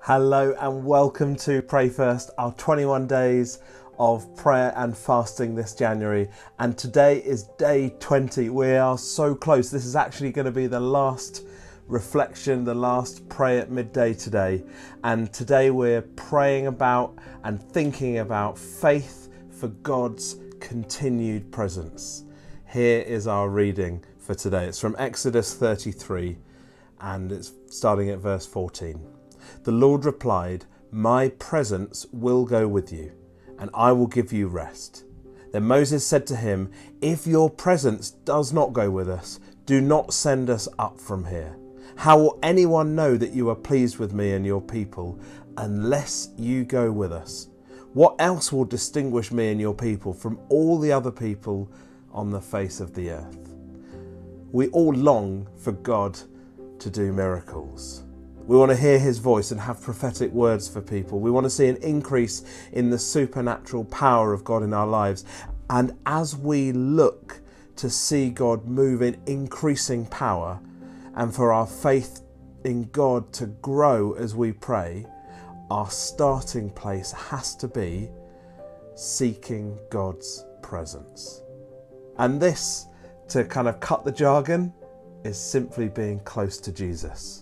Hello and welcome to Pray First, our 21 days of prayer and fasting this January. And today is day 20. We are so close. This is actually going to be the last reflection, the last pray at midday today. And today we're praying about and thinking about faith for God's continued presence. Here is our reading for today. It's from Exodus 33 and it's starting at verse 14. The Lord replied, "My presence will go with you, and I will give you rest." Then Moses said to him, "If your presence does not go with us, do not send us up from here. How will anyone know that you are pleased with me and your people unless you go with us? What else will distinguish me and your people from all the other people on the face of the earth?" We all long for God to do miracles. We want to hear his voice and have prophetic words for people. We want to see an increase in the supernatural power of God in our lives. And as we look to see God move in increasing power and for our faith in God to grow as we pray, our starting place has to be seeking God's presence. And this, to kind of cut the jargon, is simply being close to Jesus.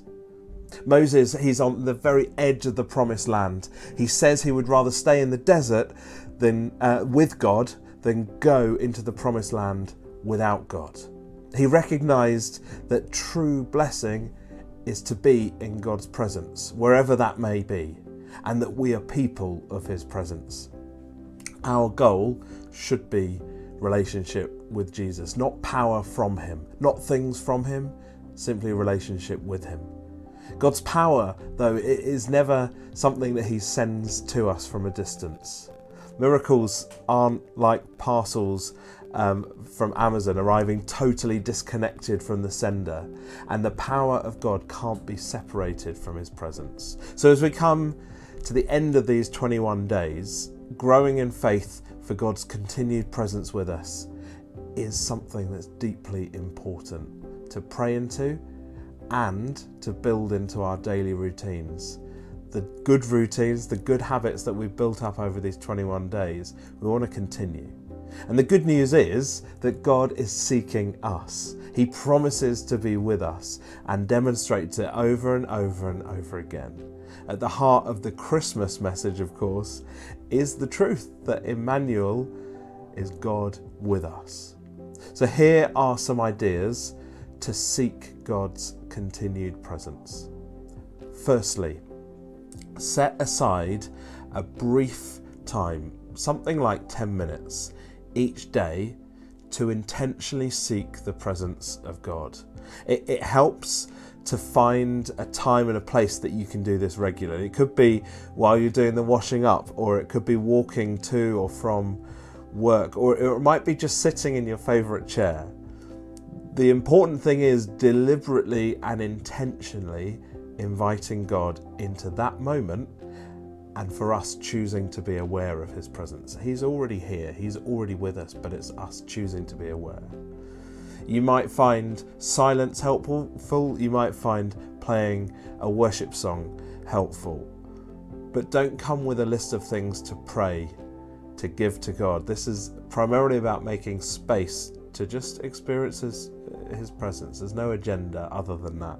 Moses, he's on the very edge of the promised land. He says he would rather stay in the desert than with God than go into the promised land without God. He recognized that true blessing is to be in God's presence, wherever that may be, and that we are people of his presence. Our goal should be relationship with Jesus, not power from him, not things from him, simply relationship with him. God's power, though, it is never something that he sends to us from a distance. Miracles aren't like parcels from Amazon arriving totally disconnected from the sender, and the power of God can't be separated from his presence. So as we come to the end of these 21 days, growing in faith for God's continued presence with us is something that's deeply important to pray into and to build into our daily routines. The good routines, the good habits that we've built up over these 21 days, we want to continue. And the good news is that God is seeking us. He promises to be with us and demonstrates it over and over and over again. At the heart of the Christmas message, of course, is the truth that Emmanuel is God with us. So here are some ideas to seek God's continued presence. Firstly, set aside a brief time, something like 10 minutes each day, to intentionally seek the presence of God. It helps to find a time and a place that you can do this regularly. It could be while you're doing the washing up, or it could be walking to or from work, or it might be just sitting in your favourite chair. The important thing is deliberately and intentionally inviting God into that moment, and for us choosing to be aware of his presence. He's already here, he's already with us, but it's us choosing to be aware. You might find silence helpful, you might find playing a worship song helpful, but don't come with a list of things to pray, to give to God. This is primarily about making space to just experience his presence. There's no agenda other than that.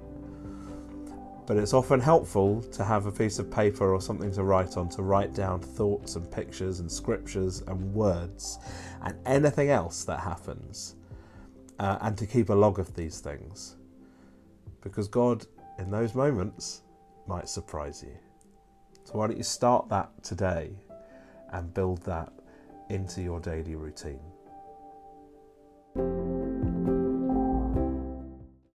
But it's often helpful to have a piece of paper or something to write on, to write down thoughts and pictures and scriptures and words and anything else that happens, and to keep a log of these things. Because God, in those moments, might surprise you. So why don't you start that today and build that into your daily routine?